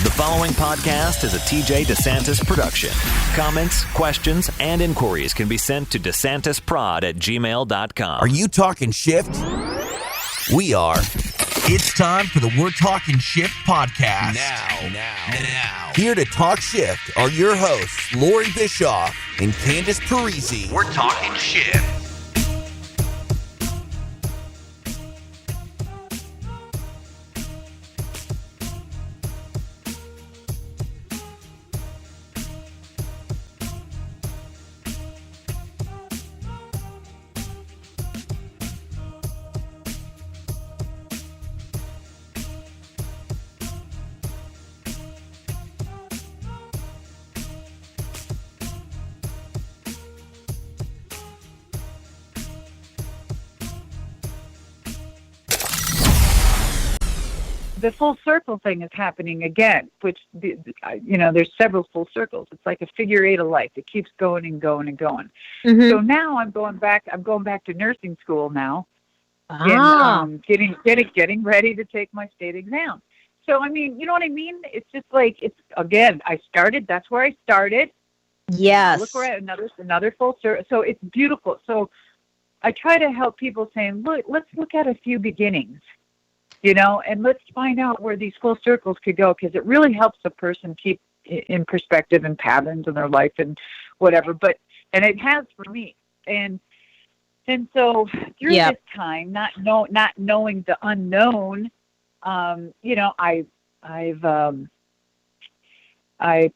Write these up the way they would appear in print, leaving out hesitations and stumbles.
The following podcast is a TJ DeSantis production. Comments, questions, and inquiries can be sent to DeSantisProd@gmail.com. Are you talking shift? We are. It's time for the We're Talking Shift podcast. Now. Here to talk shift are your hosts, Loree Bischoff and Candace Parisi. We're Talking Shift. The full circle thing is happening again, which, there's several full circles. It's like a figure eight of life. It keeps going and going and going. Mm-hmm. So now I'm going back to nursing school now. Getting ready to take my state exam. So, I mean, you know what I mean? It's just like, that's where I started. Yes. Look, we're at another full circle. So it's beautiful. So I try to help people saying, look, let's look at a few beginnings. And let's find out where these full circles could go, because it really helps a person keep in perspective and patterns in their life and whatever. And it has for me. And so through this time, not knowing the unknown, I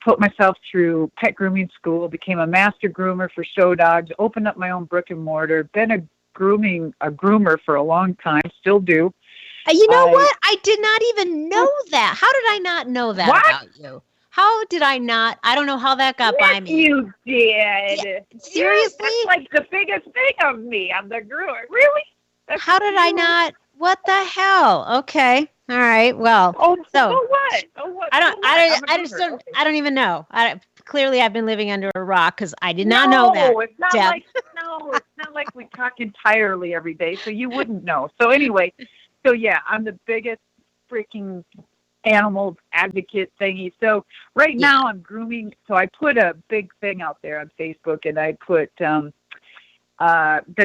put myself through pet grooming school, became a master groomer for show dogs, opened up my own brick and mortar, been a groomer for a long time, still do. You know what? I did not even know that. How did I not know that about you? How did I not? I don't know how that got by me. You did. Yeah, seriously? That's like the biggest thing of me. I'm the groomer. Really? How did I not? What the hell? Okay. All right. Well. So what? I don't even know. Clearly, I've been living under a rock because I did not know that. It's not like we talk entirely every day, so you wouldn't know. So anyway. So, yeah, I'm the biggest freaking animal advocate thingy. So right now I'm grooming. So I put a big thing out there on Facebook, and I put the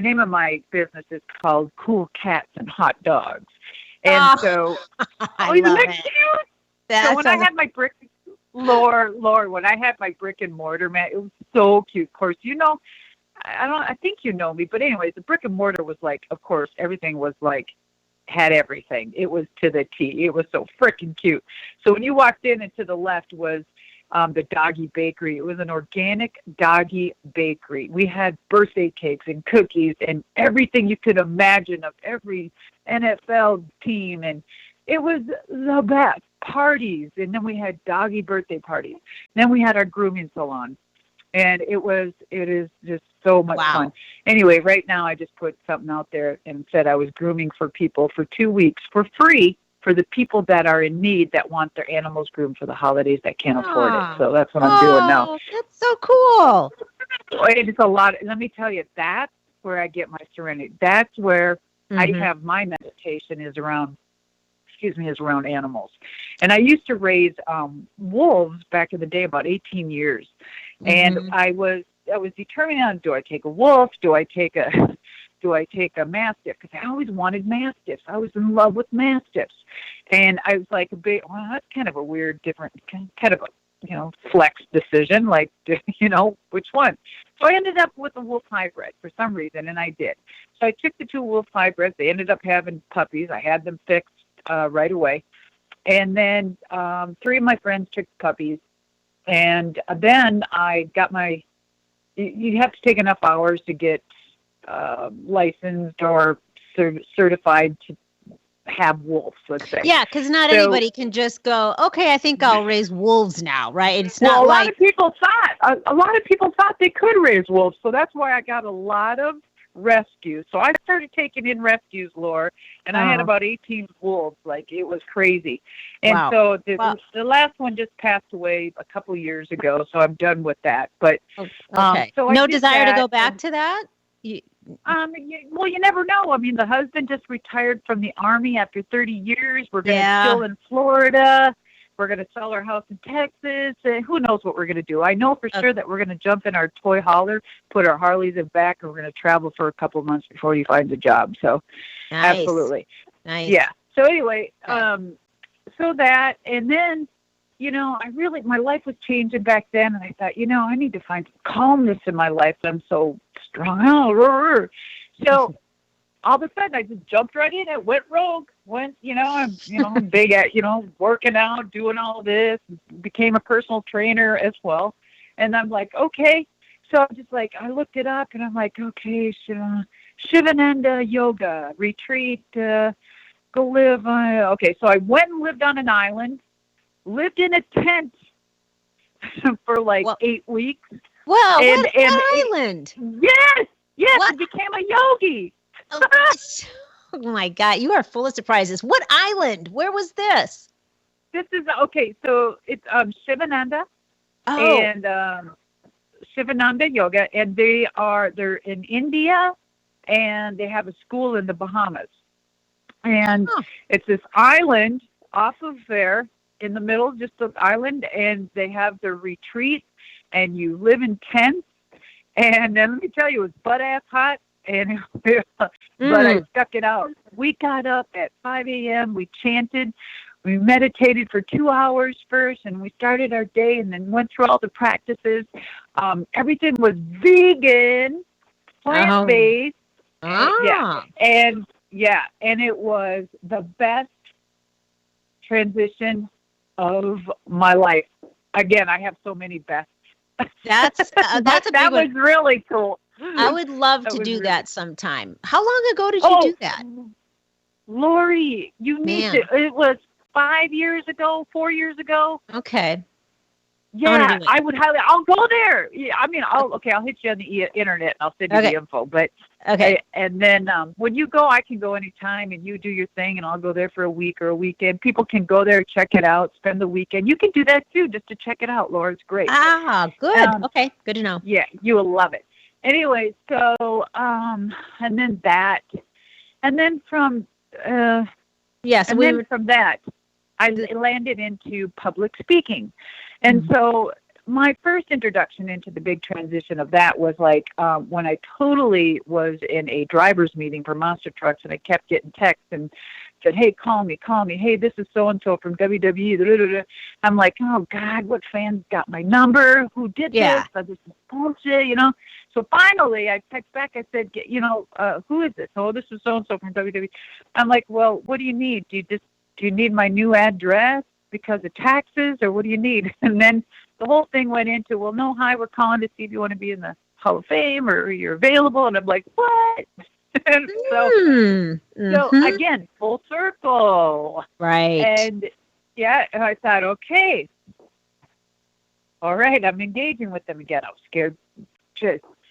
name of my business is called Cool Cats and Hot Dogs. And so isn't that cute? So when I had my brick, Lord, when I had my brick and mortar, man, it was so cute. Of course, I think you know me, but anyways, the brick and mortar was like, of course, everything was like, had everything. It was to the T. It was so freaking cute. So when you walked in, and to the left was the doggy bakery. It was an organic doggy bakery. We had birthday cakes and cookies and everything you could imagine of every NFL team. And it was the best. Parties. And then we had doggy birthday parties. Then we had our grooming salon. And it is just so much fun. Anyway, right now I just put something out there and said I was grooming for people for 2 weeks for free for the people that are in need, that want their animals groomed for the holidays, that can't afford it. So that's what I'm doing now. That's so cool. It's a lot. Let me tell you, that's where I get my serenity. That's where I have my meditation is around animals. And I used to raise wolves back in the day, about 18 years. And I was determined on, do I take a wolf? Do I take a mastiff? Because I always wanted mastiffs. I was in love with mastiffs. And I was like, that's kind of a weird, different, kind of a, flex decision, like, which one? So I ended up with a wolf hybrid for some reason, and I did. So I took the two wolf hybrids. They ended up having puppies. I had them fixed right away. And then 3 of my friends took puppies. And then I got you have to take enough hours to get licensed or certified to have wolves, let's say. Yeah, because not anybody can just go, okay, I think I'll raise wolves now, right? It's not a lot of people thought they could raise wolves. So that's why I got a lot of rescues. So I started taking in rescues, Laura, and I had about 18 wolves. Like, it was crazy. And so the last one just passed away a couple years ago, so I'm done with that. But okay. So no desire to go back to that? Well, you never know. I mean, the husband just retired from the Army after 30 years. We're going to chill in Florida. We're going to sell our house in Texas. And who knows what we're going to do? I know for sure that we're going to jump in our toy hauler, put our Harleys in back, and we're going to travel for a couple of months before he finds a job. So, nice. Absolutely. Nice. Yeah. So anyway, so that, and then, my life was changing back then, and I thought, I need to find some calmness in my life. I'm so strong. So all of a sudden, I just jumped right in and went rogue. I'm big at, working out, doing all this, became a personal trainer as well. And I'm like, okay. So I'm just like, I looked it up, and I'm like, okay, Shivananda yoga retreat, go live on. Okay, so I went and lived on an island, lived in a tent for 8 weeks. Well, what island? Yes, what? I became a yogi. Oh my God, you are full of surprises. What island? Where was this? This is, okay, so it's Shivananda and Shivananda Yoga, and they're in India, and they have a school in the Bahamas. And it's this island off of there in the middle, just the island, and they have their retreat, and you live in tents. And then let me tell you, it was butt-ass hot, but I stuck it out. We got up at 5 a.m., we chanted, we meditated for 2 hours first, and we started our day and then went through all the practices. Everything was vegan, plant-based. And it was the best transition of my life. Again, I have so many bests. That's a big that one. was really cool. I would love to do that sometime. How long ago did you do that? Loree, you need to. It was 5 years ago, 4 years ago. Okay. Yeah, I would highly. I'll go there. Yeah, I mean, I'll hit you on the internet and I'll send you the info. But and then when you go, I can go anytime, and you do your thing, and I'll go there for a week or a weekend. People can go there, check it out, spend the weekend. You can do that too, just to check it out, Laura. It's great. Good. Okay, good to know. Yeah, you will love it. Anyway, so and then that, and then from from that, I landed into public speaking. And so my first introduction into the big transition of that was when I totally was in a driver's meeting for monster trucks, and I kept getting texts and said, hey, call me. Hey, this is so-and-so from WWE. I'm like, oh, God, what fans got my number? Who did this? This is bullshit, So finally, I text back. I said, who is this? Oh, this is so-and-so from WWE. I'm like, well, what do you need? Do you need my new address because of taxes, or what do you need? And then the whole thing went into, well, no, hi, we're calling to see if you want to be in the Hall of Fame or you're available. And I'm like, what? So again, full circle. Right. And and I thought, okay, all right, I'm engaging with them again. I was scared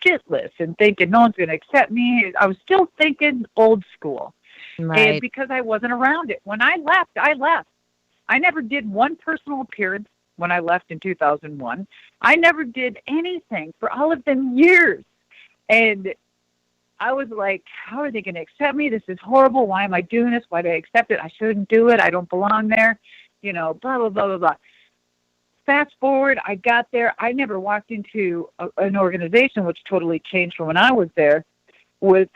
shitless and thinking no one's going to accept me. I was still thinking old school. Right. And because I wasn't around it. When I left, I left. I never did one personal appearance when I left in 2001. I never did anything for all of them years. And I was like, how are they going to accept me? This is horrible. Why am I doing this? Why do I accept it? I shouldn't do it. I don't belong there. Blah, blah, blah, blah, blah. Fast forward, I got there. I never walked into an organization, which totally changed from when I was there, with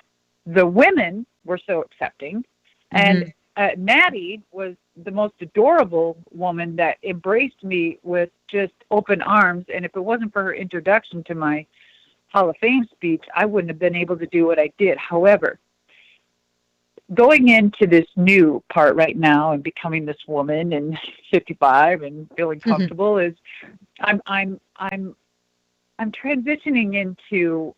the women were so accepting. And Natty was the most adorable woman that embraced me with just open arms. And if it wasn't for her introduction to my Hall of Fame speech, I wouldn't have been able to do what I did. However, going into this new part right now and becoming this woman and 55 and feeling comfortable is I'm transitioning into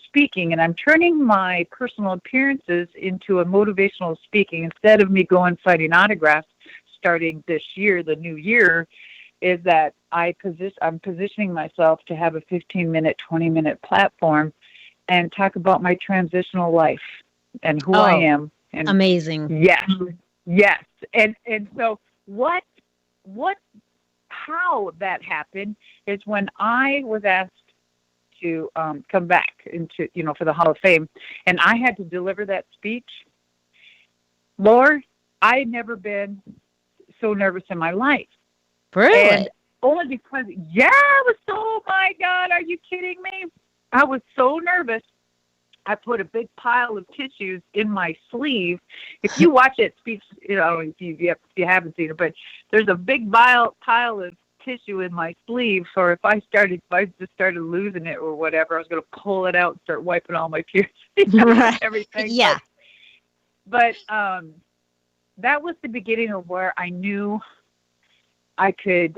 speaking, and I'm turning my personal appearances into a motivational speaking. Instead of me going signing autographs starting this year, the new year, is that I'm positioning myself to have a 15-minute, 20-minute platform and talk about my transitional life and who I am. And amazing. Yes. And so how that happened is when I was asked to come back into, for the Hall of Fame, and I had to deliver that speech. Lord, I had never been so nervous in my life. Really? And only because, I was so, oh my God, are you kidding me? I was so nervous. I put a big pile of tissues in my sleeve. If you watch it, speaks, if you haven't seen it, but there's a big pile of tissue in my sleeve. So if I just started losing it or whatever, I was going to pull it out and start wiping all my tears and everything. Yeah. But that was the beginning of where I knew I could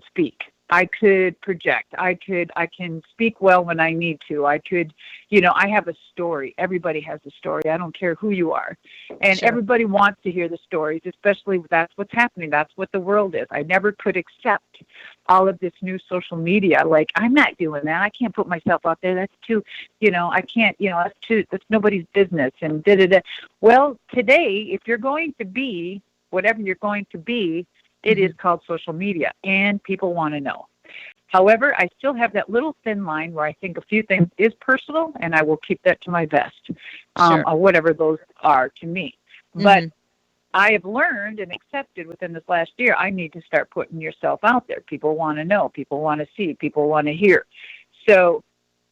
speak. I could project. I can speak well when I need to. I could, I have a story. Everybody has a story. I don't care who you are. And Sure. Everybody wants to hear the stories, especially that's what's happening. That's what the world is. I never could accept all of this new social media. Like, I'm not doing that. I can't put myself out there. That's too, I can't, that's nobody's business and da-da-da. Well, today, if you're going to be whatever you're going to be, it is called social media, and people want to know. However, I still have that little thin line where I think a few things is personal, and I will keep that to my vest, Sure. or whatever those are to me. But I have learned and accepted within this last year, I need to start putting yourself out there. People want to know. People want to see. People want to hear. So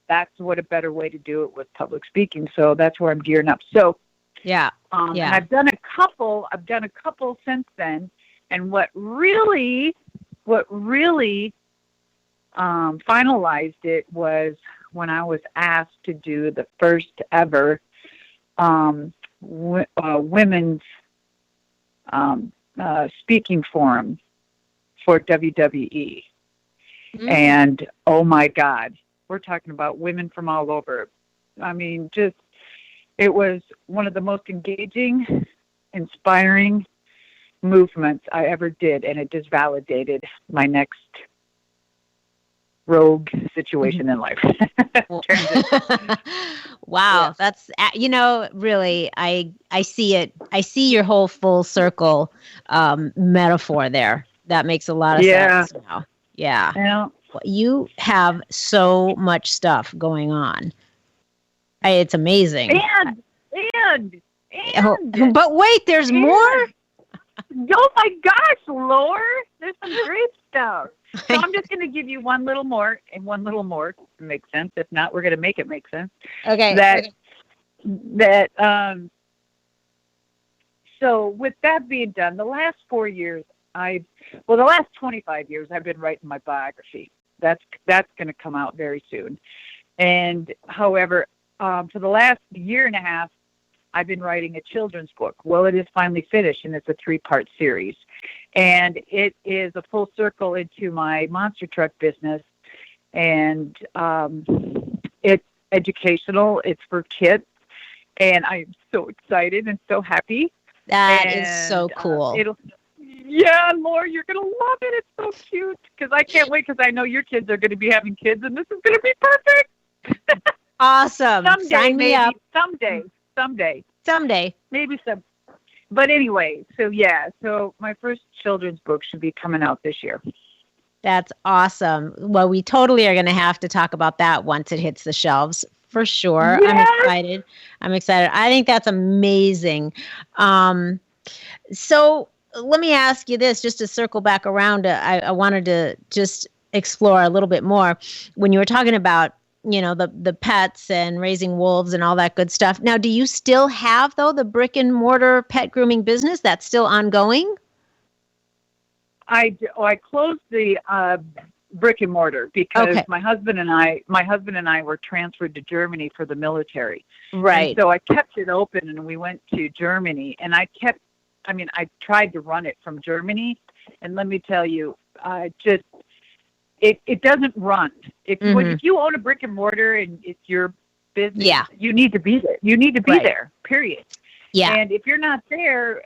that's what a better way to do it with public speaking. So that's where I'm gearing up. So and I've done a couple since then. And what really finalized it was when I was asked to do the first ever women's speaking forum for WWE. And oh my God, we're talking about women from all over. I mean, it was one of the most engaging, inspiring movements I ever did, and it just validated my next rogue situation in life. Wow. Yes. That's, really, I see it. I see your whole full circle metaphor there. That makes a lot of sense now. Yeah. Well, you have so much stuff going on. It's amazing. But wait, there's more? Oh my gosh, Lore, there's some great stuff. So I'm just going to give you one little more to make sense. If not, we're going to make it make sense. Okay. So with that being done, the last 4 years, the last 25 years, I've been writing my biography. That's going to come out very soon. And however, for the last year and a half, I've been writing a children's book. Well, it is finally finished, and it's a 3-part series. And it is a full circle into my monster truck business. And it's educational. It's for kids. And I'm so excited and so happy. That is so cool. Laura, you're going to love it. It's so cute. Because I can't wait, because I know your kids are going to be having kids, and this is going to be perfect. Awesome. Sign me up. Someday. Maybe some. But anyway, so my first children's book should be coming out this year. That's awesome. Well, we totally are going to have to talk about that once it hits the shelves, for sure. Yes. I'm excited. I think that's amazing. So let me ask you this, just to circle back around. I wanted to just explore a little bit more when you were talking about the pets and raising wolves and all that good stuff. Now, do you still have, though, the brick and mortar pet grooming business? That's still ongoing? I closed the brick and mortar because my husband and I were transferred to Germany for the military. Right. And so I kept it open, and we went to Germany, and I tried to run it from Germany, and let me tell you, it doesn't run. If you own a brick and mortar and it's your business, you need to be there. You need to be there, period. Yeah. And if you're not there,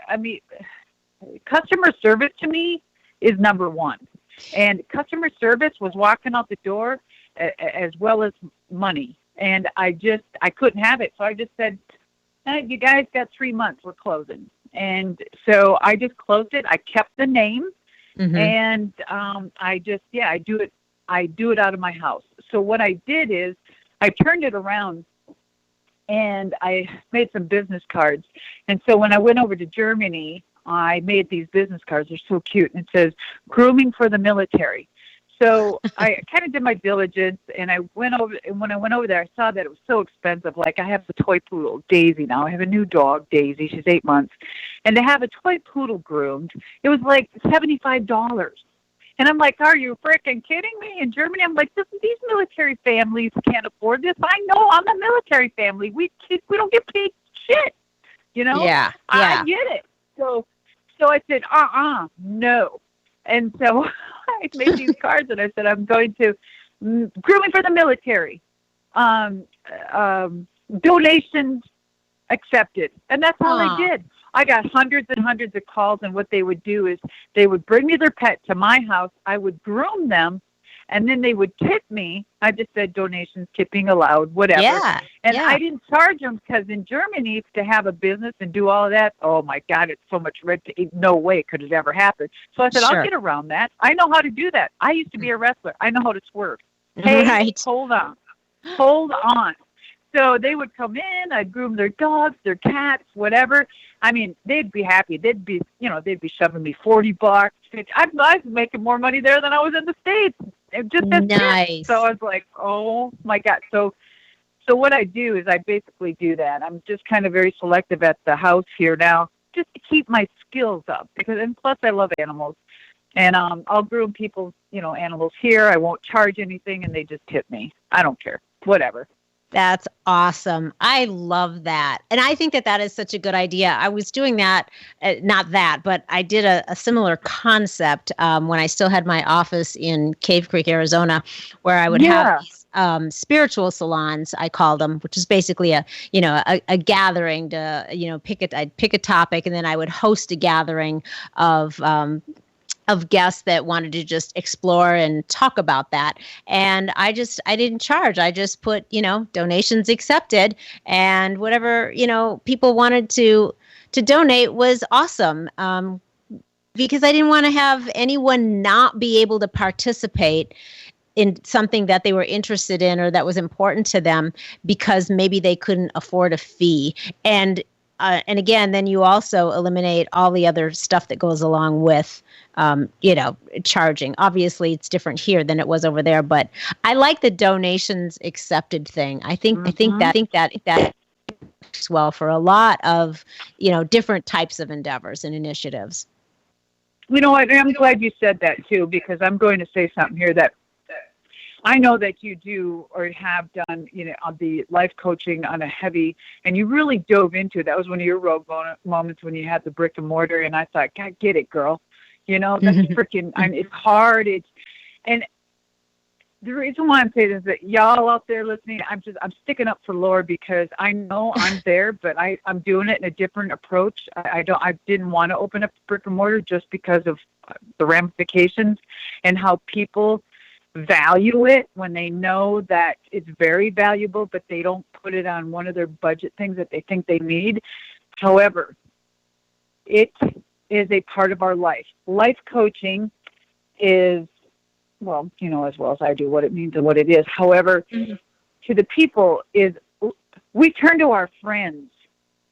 customer service to me is number one. And customer service was walking out the door as well as money. And I couldn't have it. So I just said, you guys got 3 months, we're closing. And so I just closed it. I kept the name. And I do it out of my house. So what I did is I turned it around, and I made some business cards. And so when I went over to Germany, I made these business cards. They're so cute. And it says, grooming for the military. So I kind of did my diligence, and I went over. And when I went over there, I saw that it was so expensive. Like, I have the toy poodle, Daisy, now. I have a new dog, Daisy. She's 8 months. And to have a toy poodle groomed, it was like $75. And I'm like, are you freaking kidding me? In Germany, I'm like, these military families can't afford this. I know, I'm a military family. We don't get paid shit, you know? Yeah. I get it. So I said, no. And so I made these cards, and I said, I'm going to grooming for the military, donations accepted. And that's all I did. I got hundreds and hundreds of calls, and what they would do is they would bring me their pet to my house. I would groom them, and then they would tip me. I just said donations, tipping allowed, whatever. Yeah. And I didn't charge them, because in Germany, to have a business and do all of that, oh my God, it's so much red tape. No way could it ever happen. So I said, I'll get around that. I know how to do that. I used to be a wrestler. I know how to swerve. Hey, hold on. So they would come in, I'd groom their dogs, their cats, whatever. I mean, they'd be happy. They'd be shoving me $40. I was making more money there than I was in the States. Just as nice. So I was like, oh my God. So what I do is I basically do that. I'm just kind of very selective at the house here now, just to keep my skills up, and plus I love animals. And I'll groom people's, animals here. I won't charge anything, and they just tip me. I don't care. Whatever. That's awesome. I love that. And I think that is such a good idea. I was doing that, not that, but I did a similar concept when I still had my office in Cave Creek, Arizona, where I would have these spiritual salons, I call them, which is basically a gathering to, I'd pick a topic, and then I would host a gathering of guests that wanted to just explore and talk about that. And I didn't charge. I just put, donations accepted, and whatever, people wanted to donate was awesome. Because I didn't want to have anyone not be able to participate in something that they were interested in or that was important to them because maybe they couldn't afford a fee. And again, then you also eliminate all the other stuff that goes along with, charging. Obviously, it's different here than it was over there, but I like the donations accepted thing. I think that works well for a lot of, different types of endeavors and initiatives. I'm glad you said that too, because I'm going to say something here that I know that you do or have done, on the life coaching on a heavy, and you really dove into it. That was one of your rogue moments when you had the brick and mortar, and I thought, God, get it, girl. That's freaking, it's hard. And the reason why I'm saying this is that y'all out there listening, I'm sticking up for Loree, because I know I'm there, but I'm doing it in a different approach. I didn't want to open up brick and mortar just because of the ramifications and how people value it when they know that it's very valuable, but they don't put it on one of their budget things that they think they need. However, it is a part of our life. Life coaching is, well, as well as I do, what it means and what it is. However, to the people is we turn to our friends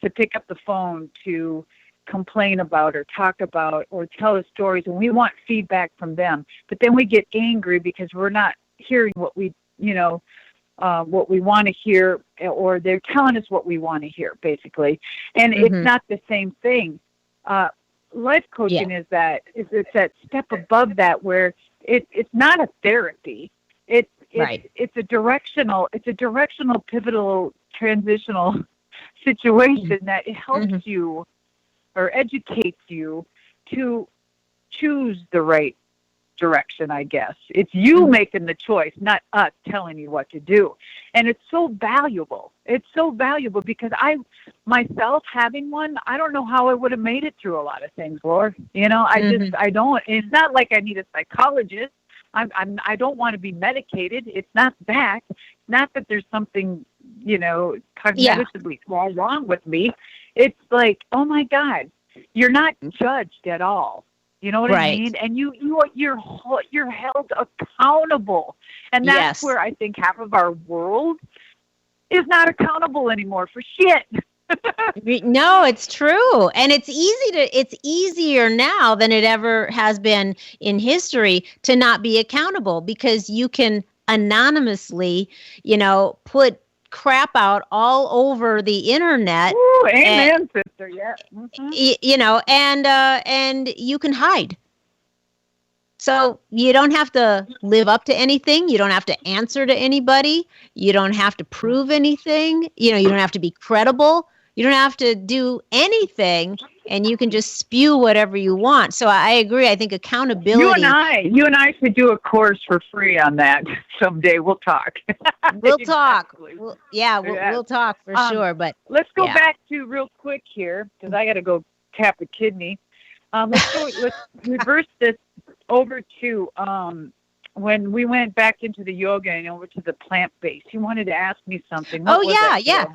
to pick up the phone to complain about or talk about or tell us stories, and we want feedback from them. But then we get angry because we're not hearing what we want to hear, or they're telling us what we want to hear, basically. And it's not the same thing. Life coaching is that that step above that, where it's not a therapy. It's a directional, pivotal, transitional situation that it helps you or educates you to choose the right direction, I guess. It's you making the choice, not us telling you what to do. And it's so valuable. It's so valuable because I, myself, having one, I don't know how I would have made it through a lot of things, Lord. I don't. It's not like I need a psychologist. I don't want to be medicated. It's not that. Not that there's something, cognitively wrong with me. It's like, oh my God, you're not judged at all. You know what I mean? And you're held accountable, and that's where I think half of our world is not accountable anymore for shit. No, it's true. And it's easier now than it ever has been in history to not be accountable because you can anonymously, put crap out all over the internet. Ooh, amen, sister. Yeah. Mm-hmm. And you can hide. So you don't have to live up to anything. You don't have to answer to anybody. You don't have to prove anything. You don't have to be credible. You don't have to do anything, and you can just spew whatever you want. So I agree. I think accountability. You and I should do a course for free on that someday. We'll talk. We'll talk. We'll talk for sure. But let's go back to real quick here because I got to go tap a kidney. Let's reverse this over to when we went back into the yoga and over to the plant-based. You wanted to ask me something. Yeah.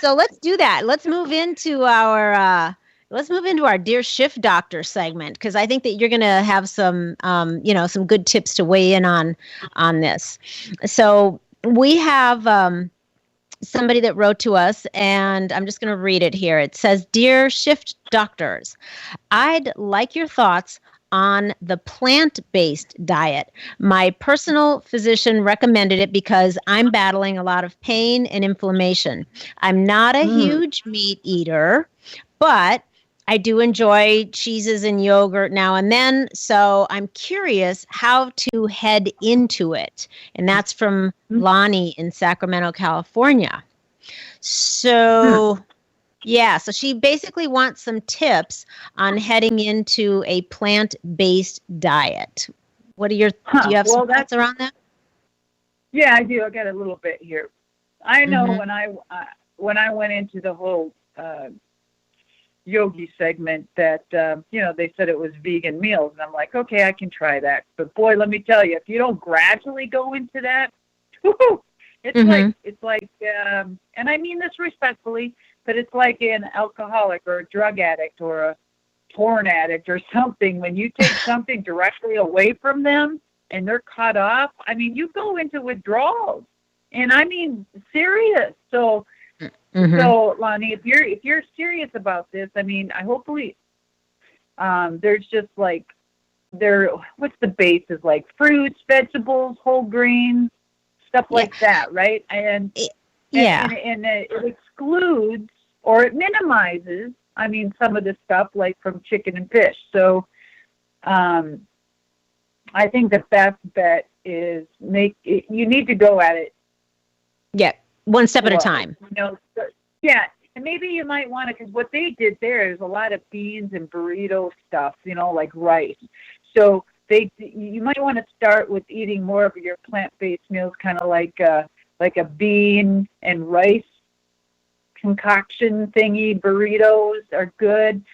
So let's do that. Let's move into our Dear Shift Doctor segment because I think that you're going to have some some good tips to weigh in on this. So we have somebody that wrote to us, and I'm just going to read it here. It says, "Dear Shift Doctors, I'd like your thoughts on the plant-based diet. My personal physician recommended it because I'm battling a lot of pain and inflammation. I'm not a huge meat eater, but I do enjoy cheeses and yogurt now and then, so I'm curious how to head into it." And that's from Lonnie in Sacramento, California. So so she basically wants some tips on heading into a plant-based diet. What are do you have some thoughts around that? Yeah, I do. I got a little bit here. I know when I went into the whole yogi segment that, they said it was vegan meals. And I'm like, okay, I can try that. But boy, let me tell you, if you don't gradually go into that, it's like, and I mean this respectfully, but it's like an alcoholic or a drug addict or a porn addict or something. When you take something directly away from them and they're cut off, I mean, you go into withdrawals, and I mean serious. So, Lonnie, if you're serious about this, I mean, hopefully, there's just like what's the basis, like fruits, vegetables, whole grains, stuff like that, right? And it excludes or it minimizes, I mean, some of the stuff like from chicken and fish. So I think the best bet is you need to go at it. Yeah, one step at a time. And maybe you might want to, because what they did there is a lot of beans and burrito stuff, like rice. So you might want to start with eating more of your plant-based meals, kind of like a bean and rice concoction thingy. Burritos are good.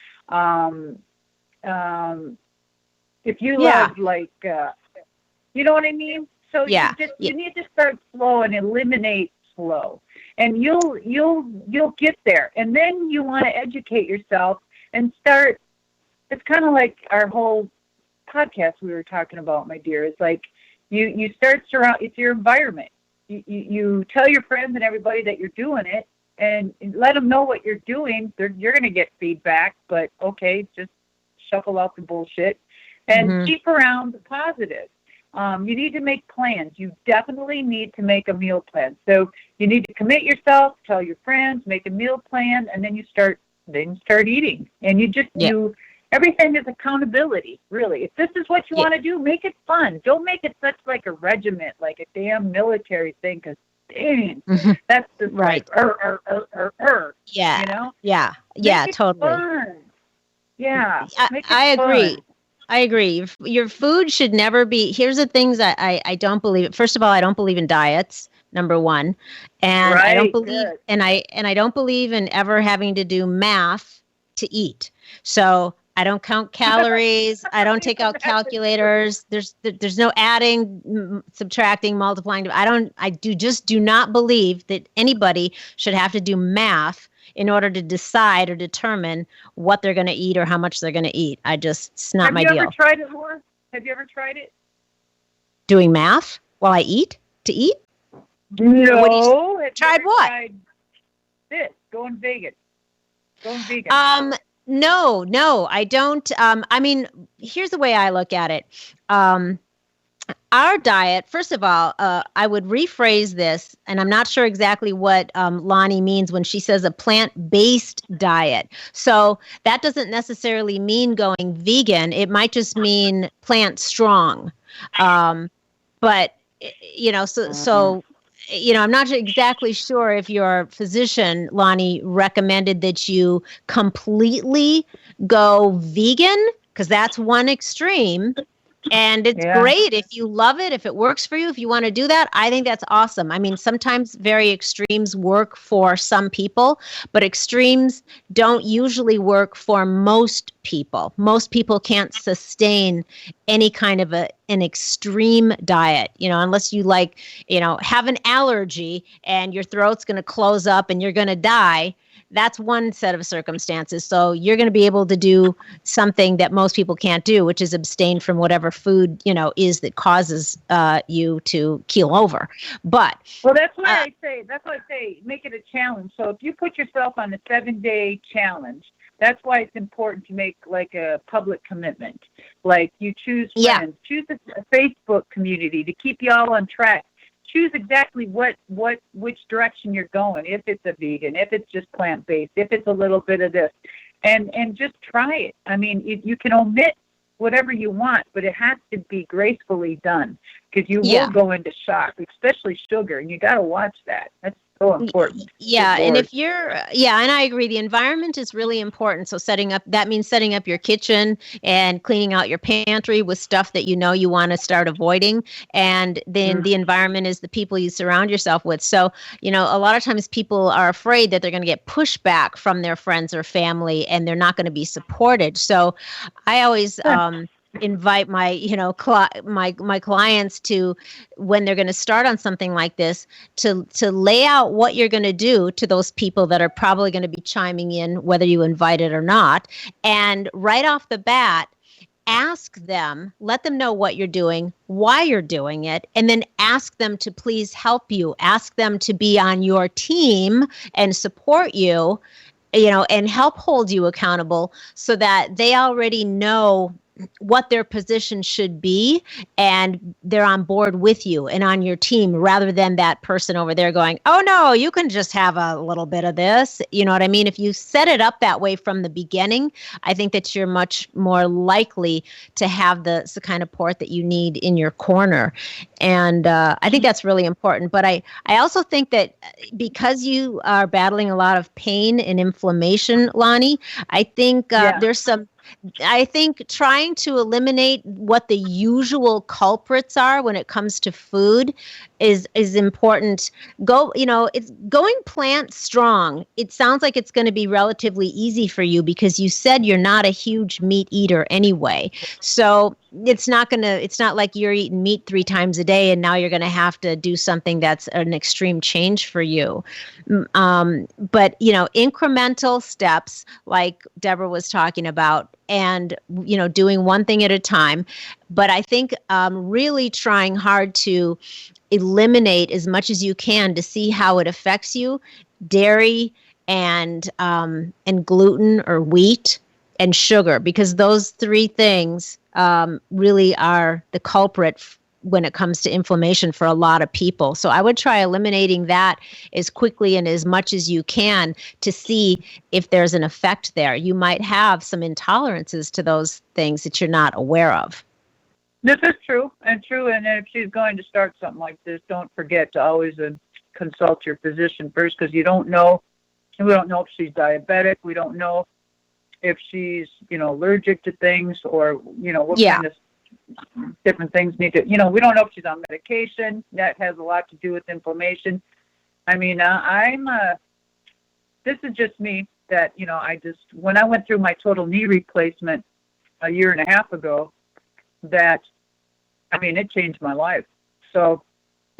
If you love you know what I mean? So you need to start slow and eliminate slow, and you'll get there. And then you want to educate yourself and start. It's kind of like our whole podcast we were talking about, my dear. It's like you start it's your environment. You tell your friends and everybody that you're doing it, and let them know what you're doing. You're going to get feedback, but okay, just shuffle out the bullshit and keep around the positive. You need to make plans. You definitely need to make a meal plan. So you need to commit yourself, tell your friends, make a meal plan, and then you start eating. And everything is accountability, really. If this is what you want to do, make it fun. Don't make it such like a regiment, like a damn military thing, because dang, that's just right. Yeah. Yeah, totally. Fun. Yeah. I agree. I agree. Your food should never be. Here's the things that I don't believe. First of all, I don't believe in diets. Number one, and I don't believe, and I don't believe in ever having to do math to eat. So I don't count calories. I don't take out calculators. There's no adding, subtracting, multiplying. I do not believe that anybody should have to do math in order to decide or determine what they're going to eat or how much they're going to eat. It's not my deal. Have you ever tried it, Laura? Have you ever tried it? Doing math while I eat? To eat? No. Tried what? Tried this, going vegan. Going vegan? No, I don't. I mean, here's the way I look at it. Our diet, first of all, I would rephrase this, and I'm not sure exactly what Lonnie means when she says a plant-based diet. So that doesn't necessarily mean going vegan. It might just mean plant strong. But, I'm not exactly sure if your physician, Lonnie, recommended that you completely go vegan, because that's one extreme. And it's great if you love it, if it works for you, if you want to do that. I think that's awesome. I mean, sometimes very extremes work for some people, but extremes don't usually work for most people. Most people can't sustain any kind of an extreme diet, unless you have an allergy and your throat's going to close up and you're going to die. That's one set of circumstances. So you're going to be able to do something that most people can't do, which is abstain from whatever food, is that causes you to keel over. But that's why I say make it a challenge. So if you put yourself on a 7-day challenge, that's why it's important to make like a public commitment. Like you choose friends, choose a Facebook community to keep you all on track. Choose exactly which direction you're going. If it's a vegan, if it's just plant-based, if it's a little bit of this, and just try it. I mean, you can omit whatever you want, but it has to be gracefully done, because you will go into shock, especially sugar, and you got to watch that. That's so important. Yeah, and if you're, and I agree, the environment is really important. So that means setting up your kitchen and cleaning out your pantry with stuff that you want to start avoiding. And then the environment is the people you surround yourself with. So, a lot of times people are afraid that they're going to get pushback from their friends or family and they're not going to be supported. So I always, invite my my clients to, when they're going to start on something like this, to lay out what you're going to do to those people that are probably going to be chiming in, whether you invite it or not. And right off the bat, ask them, let them know what you're doing, why you're doing it, and then ask them to please help you. Ask them to be on your team and support you, and help hold you accountable, so that they already know what their position should be, and they're on board with you and on your team, rather than that person over there going, oh no, you can just have a little bit of this. You know what I mean? If you set it up that way from the beginning, I think that you're much more likely to have the kind of support that you need in your corner. And I think that's really important. But I also think that because you are battling a lot of pain and inflammation, Lonnie, I think I think trying to eliminate what the usual culprits are when it comes to food is important. It's going plant strong. It sounds like it's going to be relatively easy for you, because you said you're not a huge meat eater anyway. So it's not like you're eating meat 3 times a day and now you're going to have to do something that's an extreme change for you. But incremental steps, like Debrah was talking about, and doing one thing at a time. But I think really trying hard to eliminate as much as you can to see how it affects you: dairy and gluten or wheat and sugar, because those 3 things really are the culprit when it comes to inflammation for a lot of people. So I would try eliminating that as quickly and as much as you can to see if there's an effect there. You might have some intolerances to those things that you're not aware of. This is true. And if she's going to start something like this, don't forget to always consult your physician first, because we don't know if she's diabetic. We don't know if she's, allergic to things, or, what kind of different things need to, we don't know if she's on medication. That has a lot to do with inflammation. I mean, this is just me, that, when I went through my total knee replacement a year and a half ago, it changed my life. So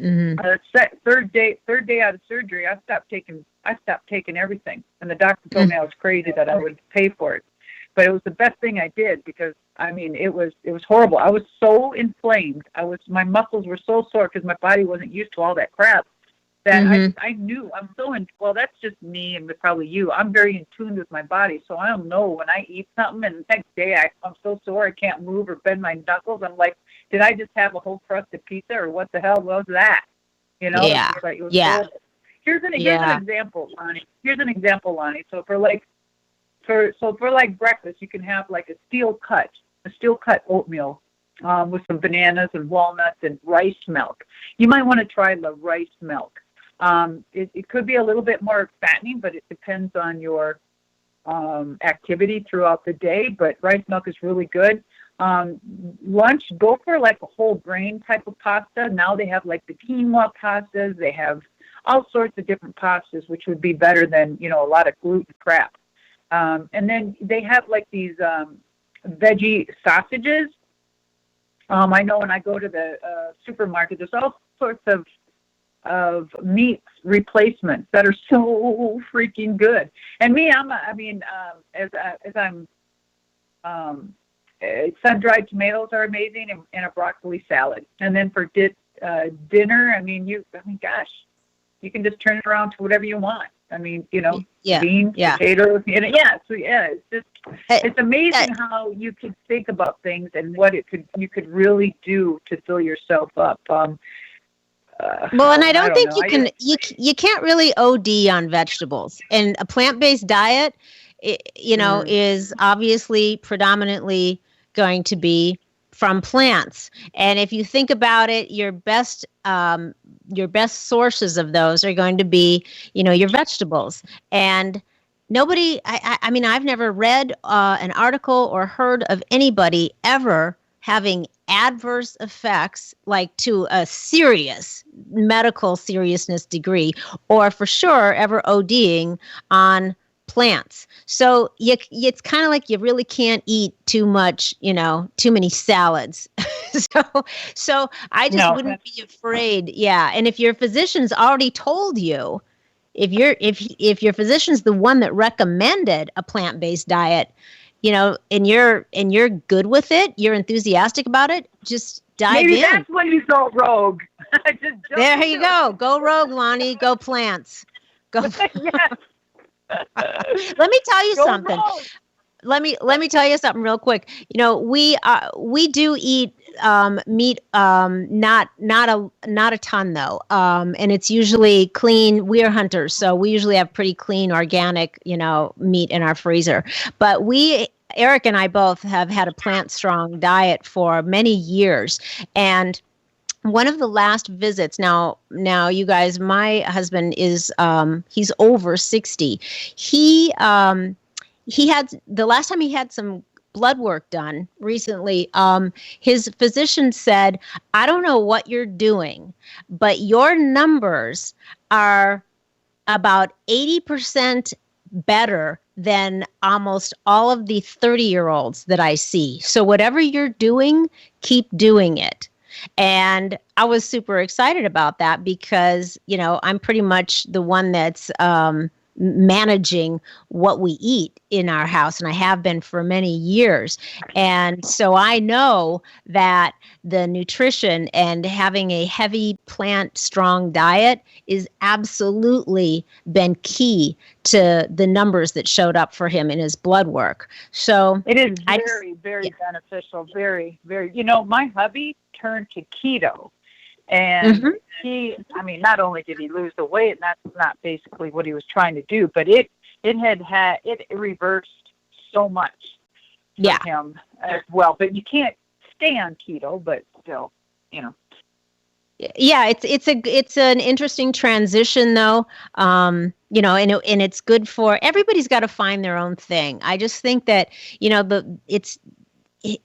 third day out of surgery, I stopped taking everything. And the doctor told me I was crazy that I would pay for it. But it was the best thing I did, because it was horrible. I was so inflamed. My muscles were so sore because my body wasn't used to all that crap, that I knew. I'm so well, that's just me and probably you. I'm very in tune with my body, so I don't know when I eat something and the next day I'm so sore I can't move or bend my knuckles. I'm like, did I just have a whole crust of pizza or what the hell was that? You know? Yeah. Horrible. Here's an example, Lonnie. So for breakfast, you can have like a steel cut oatmeal with some bananas and walnuts and rice milk. You might want to try the rice milk. It could be a little bit more fattening, but it depends on your activity throughout the day. But rice milk is really good. Lunch, go for like a whole grain type of pasta. Now they have like the quinoa pastas. They have all sorts of different pastas, which would be better than, a lot of gluten crap. And then they have like these veggie sausages. I know when I go to the supermarket, there's all sorts of meat replacements that are so freaking good. And me, sun-dried tomatoes are amazing, and a broccoli salad. And then for dinner, gosh, you can just turn it around to whatever you want. Beans, potatoes. It's amazing how you could think about things and what you could really do to fill yourself up. And I don't think you can't really OD on vegetables. And a plant-based diet, is obviously predominantly going to be from plants. And if you think about it, your best sources of those are going to be, your vegetables. And nobody, I've never read an article or heard of anybody ever having adverse effects, like to a serious medical seriousness degree, or for sure ever ODing on plants. So it's kind of like you really can't eat too much, too many salads. so I just wouldn't be afraid. Yeah. And if your physician's already told you, if your physician's the one that recommended a plant-based diet, and you're good with it, you're enthusiastic about it, just dive in. Maybe that's when you go rogue. There you go. Go rogue, Lonnie. Go plants. Go. Yes. Let me tell you something. Let me tell you something real quick. We do eat meat, not a ton though. And it's usually clean. We're hunters, so we usually have pretty clean, organic, meat in our freezer. But Eric and I both have had a plant-strong diet for many years, and one of the last visits, now you guys, my husband is, he's over 60. He had, the last time he had some blood work done recently, his physician said, I don't know what you're doing, but your numbers are about 80% better than almost all of the 30-year-olds that I see. So whatever you're doing, keep doing it. And I was super excited about that because, I'm pretty much the one that's managing what we eat in our house, and I have been for many years. And so I know that the nutrition and having a heavy plant-strong diet is absolutely been key to the numbers that showed up for him in his blood work. So it is very beneficial. Very, very. My hubby turned to keto, and he, not only did he lose the weight, and that's not basically what he was trying to do, but it reversed so much for him as well. But you can't stay on keto, but still, Yeah, it's an interesting transition though. And it's good for everybody's got to find their own thing. I just think that,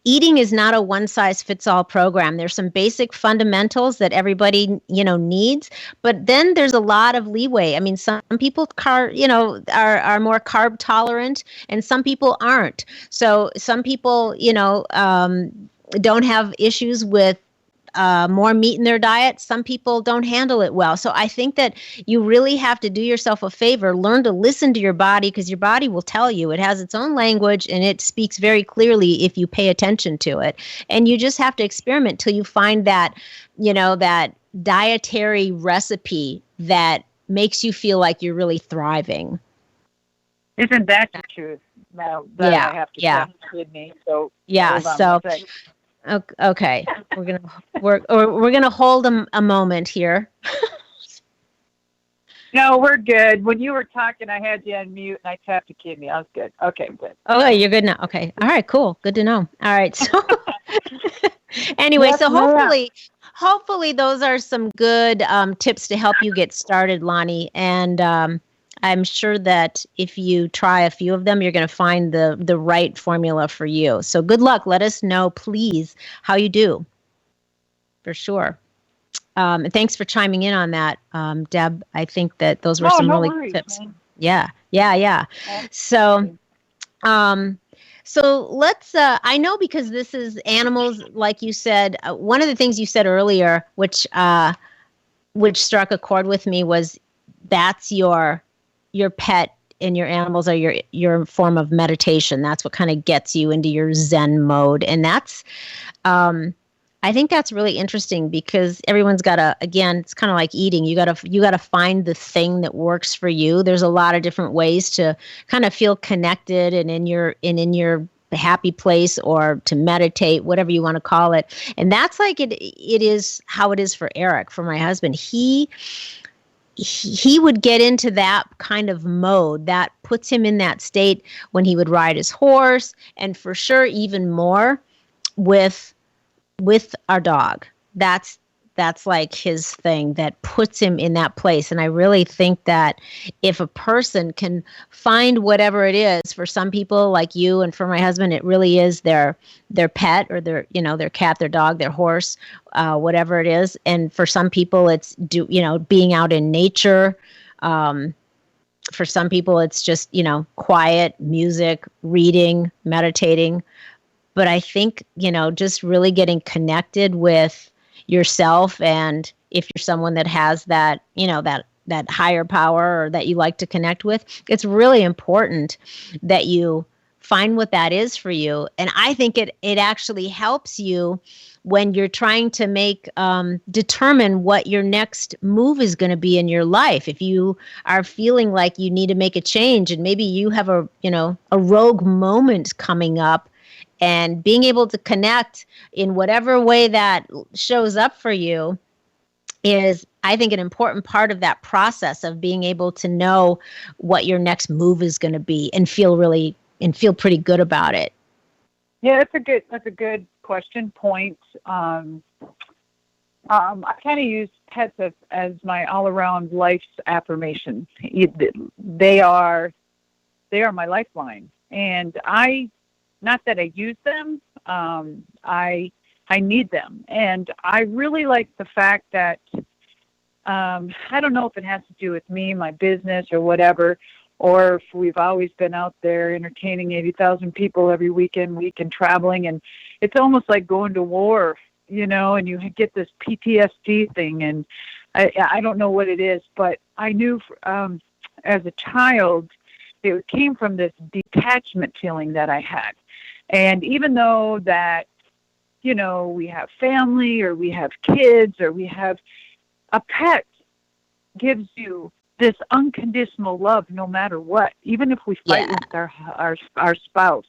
eating is not a one-size-fits-all program. There's some basic fundamentals that everybody, needs, but then there's a lot of leeway. Some people are more carb tolerant, and some people aren't. So some people, don't have issues with more meat in their diet. Some people don't handle it well. So I think that you really have to do yourself a favor, learn to listen to your body, because your body will tell you. It has its own language, and it speaks very clearly if you pay attention to it. And you just have to experiment till you find that, that dietary recipe that makes you feel like you're really thriving. Isn't that the truth? Now that I have to check with me. So okay, we're gonna hold a moment here. No, we're good. When you were talking, I had you on mute, and I tapped the kidney. I was good. Okay, good. Oh, you're good now. Okay. All right, cool. Good to know. All right. So anyway, so hopefully those are some good tips to help you get started, Lonnie. And I'm sure that if you try a few of them, you're going to find the right formula for you. So good luck. Let us know, please, how you do. For sure. And thanks for chiming in on that, Deb. I think that those were some really good tips. Man. Yeah. So, so let's, I know because this is animals, like you said, one of the things you said earlier, which struck a chord with me was that's your pet and your animals are your form of meditation. That's what kind of gets you into your Zen mode. And that's, I think that's really interesting because everyone's got to, again, it's kind of like eating. You got to find the thing that works for you. There's a lot of different ways to kind of feel connected and in your happy place or to meditate, whatever you want to call it. And that's like it is how it is for Eric, for my husband. He would get into that kind of mode that puts him in that state when he would ride his horse, and for sure even more with our dog. That's like his thing that puts him in that place. And I really think that if a person can find whatever it is, for some people like you and for my husband, it really is their pet or their cat, their dog, their horse, whatever it is. And for some people it's being out in nature. For some people it's just, quiet music, reading, meditating. But I think, just really getting connected with yourself, and if you're someone that has that, that higher power or that you like to connect with, it's really important that you find what that is for you. And I think it actually helps you when you're trying to determine what your next move is going to be in your life. If you are feeling like you need to make a change and maybe you have a rogue moment coming up, and being able to connect in whatever way that shows up for you is, I think, an important part of that process of being able to know what your next move is going to be and feel pretty good about it. Yeah, that's a good question point. I kind of use pets as my all-around life's affirmation. They are my lifeline, and not that I use them, I need them. And I really like the fact that, I don't know if it has to do with me, my business or whatever, or if we've always been out there entertaining 80,000 people every weekend traveling. And it's almost like going to war, and you get this PTSD thing. And I don't know what it is, but I knew as a child, it came from this detachment feeling that I had. And even though that, we have family or we have kids or we have a pet, gives you this unconditional love no matter what, even if we fight with our spouse,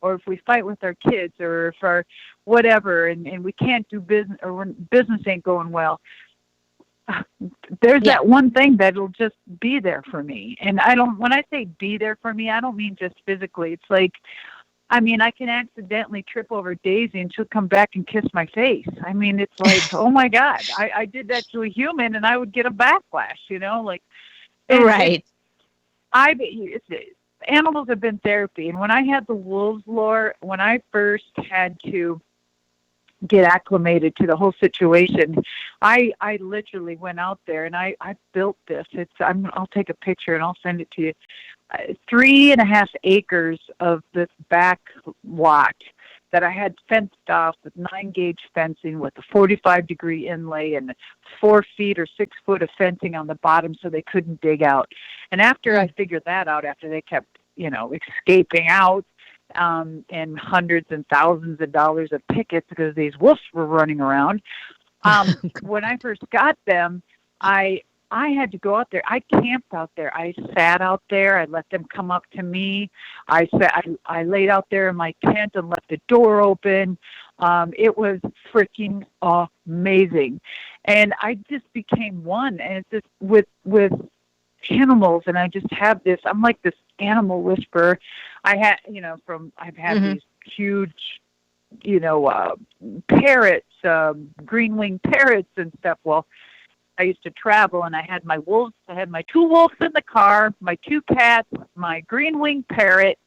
or if we fight with our kids, or if our whatever, and we can't do business, or when business ain't going well. There's that one thing that'll just be there for me. And when I say be there for me, I don't mean just physically. It's like, I can accidentally trip over Daisy and she'll come back and kiss my face. It's like, oh my God, I did that to a human and I would get a backlash, right. Animals have been therapy. And when I had the wolves, Loree, when I first had to get acclimated to the whole situation, I literally went out there and I built this. I'll take a picture and I'll send it to you. 3.5 acres of this back lot that I had fenced off with 9-gauge fencing with a 45-degree inlay and 4 feet or 6 foot of fencing on the bottom so they couldn't dig out. And after I figured that out, after they kept, escaping out, and hundreds and thousands of dollars of tickets because these wolves were running around, When I first got them, I had to go out there. I camped out there. I sat out there. I let them come up to me. I laid out there in my tent and left the door open. It was freaking amazing. And I just became one. And it's just with animals, and I just have this, I'm like this animal whisperer. I've had these huge, parrots, green-winged parrots and stuff. Well, I used to travel, and I had my wolves. I had my 2 wolves in the car, my 2 cats, my green-winged parrot,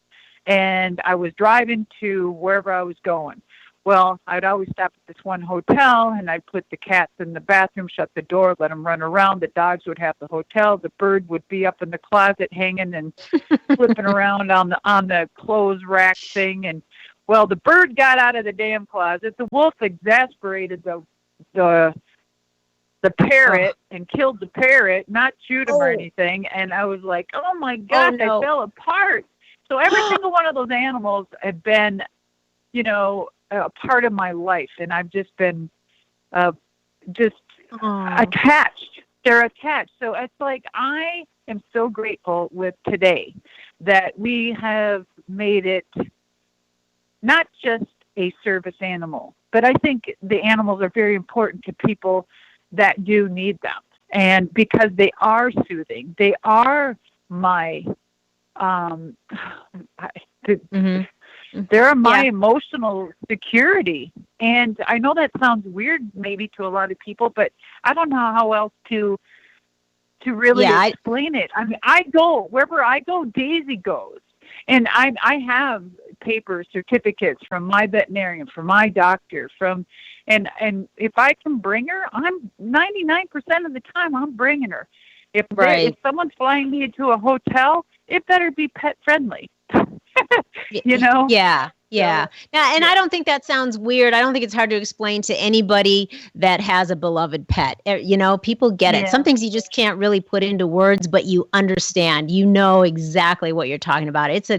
and I was driving to wherever I was going. Well, I'd always stop at this one hotel, and I'd put the cats in the bathroom, shut the door, let them run around. The dogs would have the hotel. The bird would be up in the closet hanging and flipping around on the clothes rack thing. And, well, the bird got out of the damn closet. The wolf exasperated the parrot and killed the parrot, not shoot him or anything. And I was like, oh, my God, I fell apart. So every single one of those animals had been, a part of my life, and I've just been attached. They're attached. So it's like I am so grateful with today that we have made it not just a service animal, but I think the animals are very important to people that do need them. And because they are soothing, they are my they're my emotional security. And I know that sounds weird maybe to a lot of people, but I don't know how else to really explain it. I mean, I go, wherever I go, Daisy goes. And I have paper certificates from my veterinarian, from my doctor, and if I can bring her, I'm 99% of the time I'm bringing her. If someone's flying me into a hotel, it better be pet friendly. Yeah. Now, and I don't think that sounds weird. I don't think it's hard to explain to anybody that has a beloved pet. People get it. Some things you just can't really put into words, but you understand. You know exactly what you're talking about. It's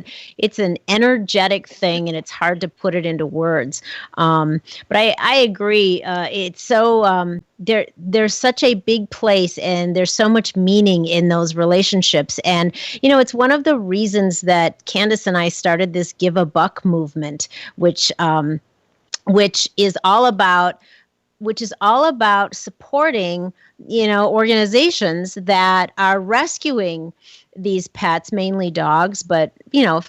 an energetic thing, and it's hard to put it into words. But I agree. It's so there's such a big place, and there's so much meaning in those relationships. And it's one of the reasons that Candace and I started this Give a Buck movement, which is all about supporting organizations that are rescuing these pets, mainly dogs, but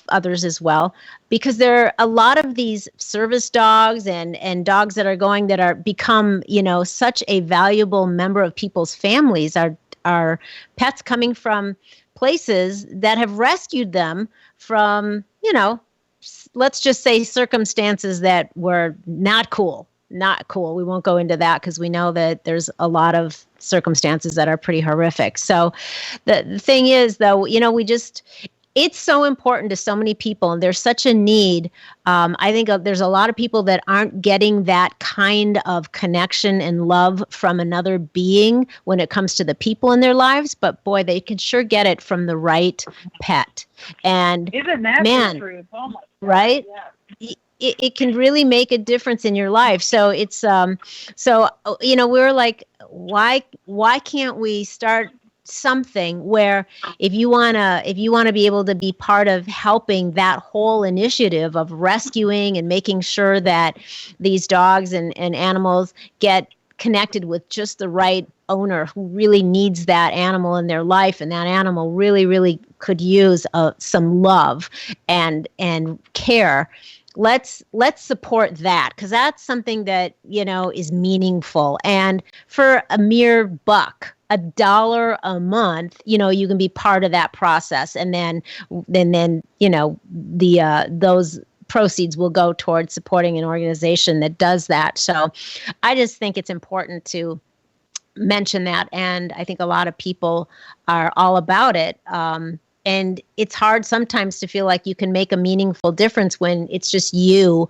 others as well, because there are a lot of these service dogs and dogs that are become such a valuable member of people's families, are pets coming from places that have rescued them from let's just say circumstances that were not cool. We won't go into that because we know that there's a lot of circumstances that are pretty horrific. So the thing is, though, it's so important to so many people, and there's such a need. I think there's a lot of people that aren't getting that kind of connection and love from another being when it comes to the people in their lives. But boy, they can sure get it from the right pet. And isn't that the truth? Oh my God. Right? Yeah. It can really make a difference in your life. So it's we're like, why can't we start something where if you want to be able to be part of helping that whole initiative of rescuing and making sure that these dogs and animals get connected with just the right owner who really needs that animal in their life, and that animal really, really could use some love and care. Let's support that, because that's something that is meaningful. And for a mere buck, $1 a month, you can be part of that process, and then those proceeds will go towards supporting an organization that does that. So I just think it's important to mention that, and I think a lot of people are all about it. And it's hard sometimes to feel like you can make a meaningful difference when it's just you,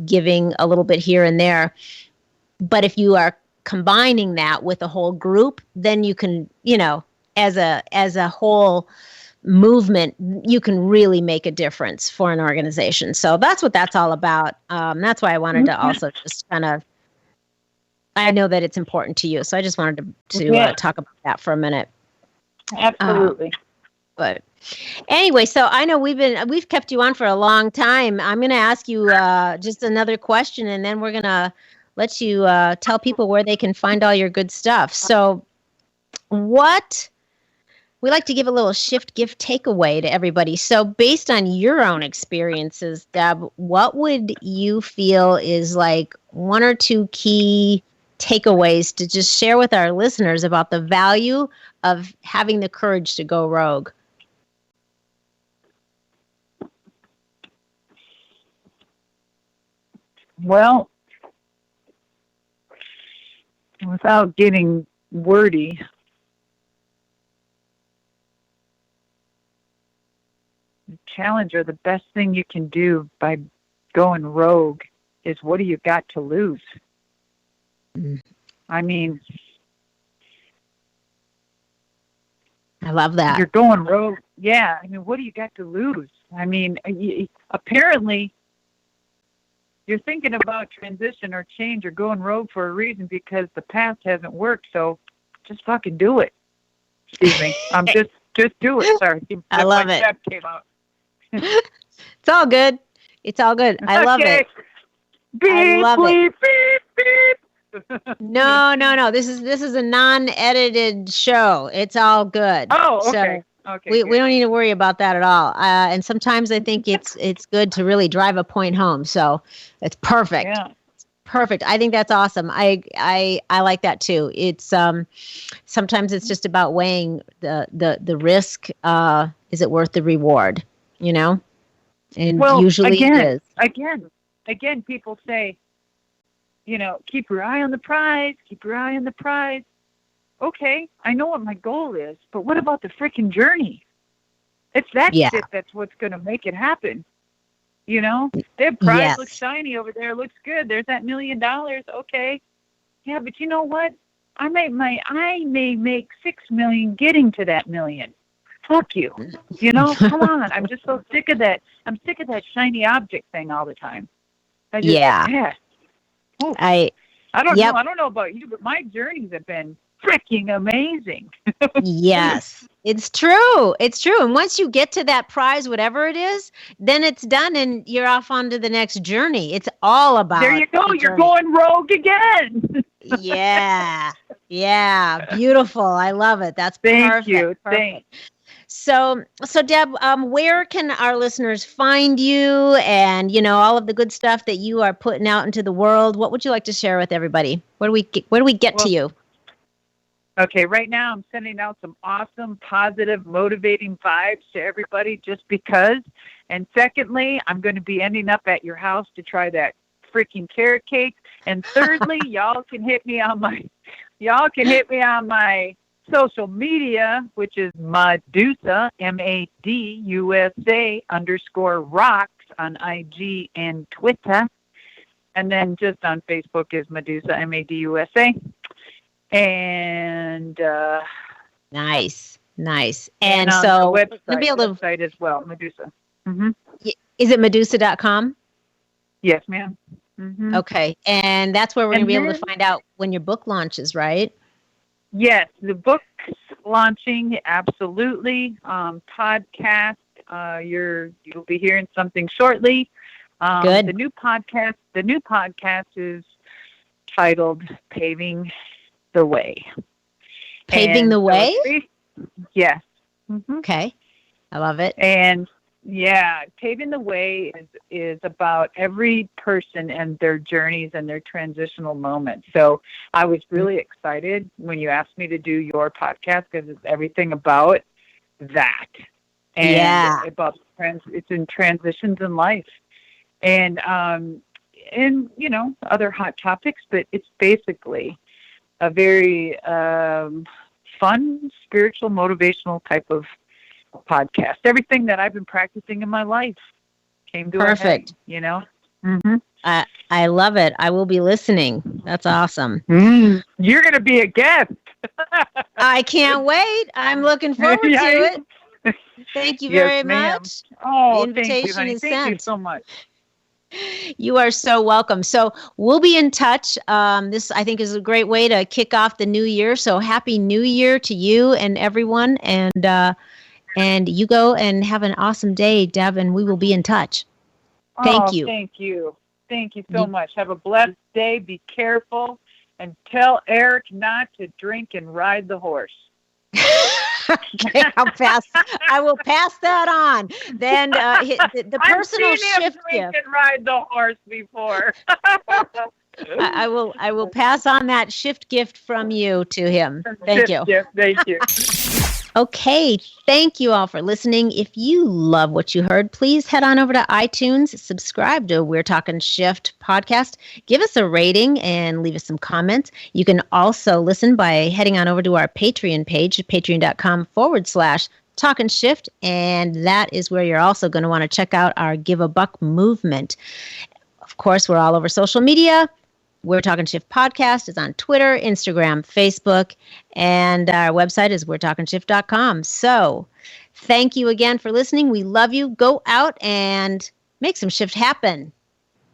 giving a little bit here and there. But if you are combining that with a whole group, then you can, as a whole movement, you can really make a difference for an organization. So that's what that's all about. That's why I wanted to also just kind of I know that it's important to you. So I just wanted to talk about that for a minute. Absolutely. But anyway, so I know we've kept you on for a long time. I'm going to ask you just another question, and then we're going to let you tell people where they can find all your good stuff. So we like to give a little shift gift takeaway to everybody. So based on your own experiences, Deb, what would you feel is like one or two key takeaways to just share with our listeners about the value of having the courage to go rogue? Well, without getting wordy, the challenge or the best thing you can do by going rogue is, what do you got to lose? I mean, I love that. You're going rogue. Yeah. I mean, what do you got to lose? I mean, apparently you're thinking about transition or change or going rogue for a reason, because the past hasn't worked. So just fucking do it. Excuse me. Just do it. Sorry. I love it. That came out. It's all good. It's all good. I love it. I love it. Beep. No. This is a non-edited show. It's all good. Oh, okay. So we don't need to worry about that at all. And sometimes I think it's good to really drive a point home. So it's perfect. Yeah. Perfect. I think that's awesome. I like that too. It's sometimes it's just about weighing the risk. Is it worth the reward? You know? And usually it is. Again, people say, you know, keep your eye on the prize, keep your eye on the prize. Okay, I know what my goal is, but what about the freaking journey? It's that shit that's what's going to make it happen. You know, their prize looks shiny over there, looks good. There's that $1 million. Okay. Yeah, but you know what? I may make $6 million getting to that $1 million. Fuck you. You know, come on. I'm just so sick of that. I'm sick of that shiny object thing all the time. I don't know. I don't know about you, but my journeys have been freaking amazing. Yes, it's true. It's true. And once you get to that prize, whatever it is, then it's done and you're off onto the next journey. It's all about. There you go. You're going rogue again. Yeah. Beautiful. I love it. That's perfect. Thank you. Perfect. Thanks. So Deb, where can our listeners find you, and all of the good stuff that you are putting out into the world? What would you like to share with everybody? Where do we get to you? Okay, right now I'm sending out some awesome, positive, motivating vibes to everybody just because. And secondly, I'm going to be ending up at your house to try that freaking carrot cake. And thirdly, y'all can hit me on my social media, which is Madusa, MADUSA _rocks on IG and Twitter. And then just on Facebook is Madusa, MADUSA. And nice. And so website, we'll be able to website as well, Madusa. Mm-hmm. Is it Madusa.com? Yes, ma'am. Mm-hmm. Okay, and that's where we're going to be able to find out when your book launches, right? Yes, the book's launching, absolutely. Podcast, you'll be hearing something shortly. Good. The new podcast is titled Paving the Way. Paving the Way? Yes. Mm-hmm. Okay. I love it. And Paving the Way is about every person and their journeys and their transitional moments. So I was really excited when you asked me to do your podcast because it's everything about that. And it's in transitions in life. And other hot topics, but it's basically a very fun, spiritual, motivational type of podcast. Everything that I've been practicing in my life came to perfect. A head, Mm-hmm. I love it. I will be listening. That's awesome. You're going to be a guest. I can't wait. I'm looking forward to it. Thank you very much. Oh, the invitation is thank you so much. You are so welcome. So we'll be in touch. This, I think, is a great way to kick off the new year. So happy New Year to you and everyone. And you go and have an awesome day, Deb, and we will be in touch. Thank you. Thank you. Thank you so much. Have a blessed day. Be careful. And tell Eric not to drink and ride the horse. Okay, I will pass that on. Then the personal shift gift. And ride the horse before. I will pass on that shift gift from you to him. Thank you. Thank you. Okay, thank you all for listening. If you love what you heard, please head on over to iTunes, subscribe to We're Talking Shift podcast, give us a rating, and leave us some comments. You can also listen by heading on over to our Patreon page, patreon.com/Talking Shift, and that is where you're also going to want to check out our Give a Buck movement. Of course, we're all over social media. We're Talking Shift podcast is on Twitter, Instagram, Facebook, and our website is we'retalkingshift.com. So thank you again for listening. We love you. Go out and make some shift happen.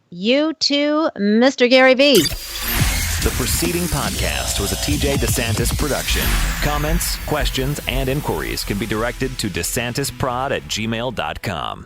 You too, Mr. Gary V. The preceding podcast was a TJ DeSantis production. Comments, questions, and inquiries can be directed to DeSantisProd@gmail.com.